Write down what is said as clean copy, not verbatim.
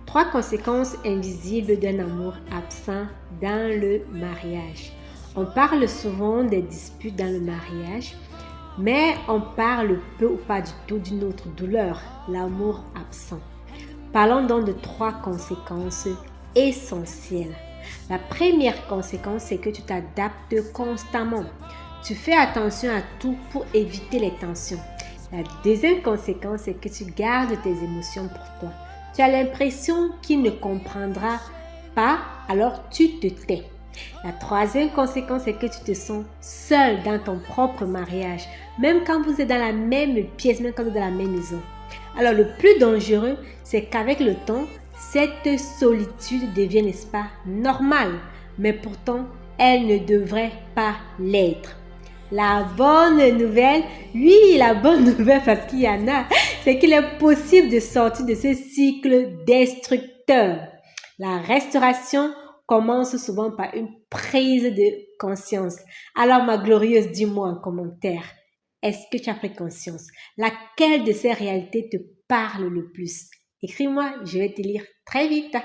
3 conséquences invisibles d'un amour absent dans le mariage. On parle souvent des disputes dans le mariage, mais on parle peu ou pas du tout d'une autre douleur, l'amour absent. Parlons donc de 3 conséquences essentielles. La première conséquence, c'est que tu t'adaptes constamment. Tu fais attention à tout pour éviter les tensions. La deuxième conséquence, c'est que tu gardes tes émotions pour toi. Tu as l'impression qu'il ne comprendra pas, alors tu te tais. La troisième conséquence, c'est que tu te sens seul dans ton propre mariage, même quand vous êtes dans la même pièce, même quand vous êtes dans la même maison. Alors le plus dangereux, c'est qu'avec le temps, cette solitude devient, n'est-ce pas, normale, mais pourtant, elle ne devrait pas l'être. La bonne nouvelle, la bonne nouvelle parce qu'il y en a, c'est qu'il est possible de sortir de ce cycle destructeur. La restauration commence souvent par une prise de conscience. Alors ma glorieuse, dis-moi en commentaire, est-ce que tu as pris conscience? Laquelle de ces réalités te parle le plus? Écris-moi, je vais te lire très vite.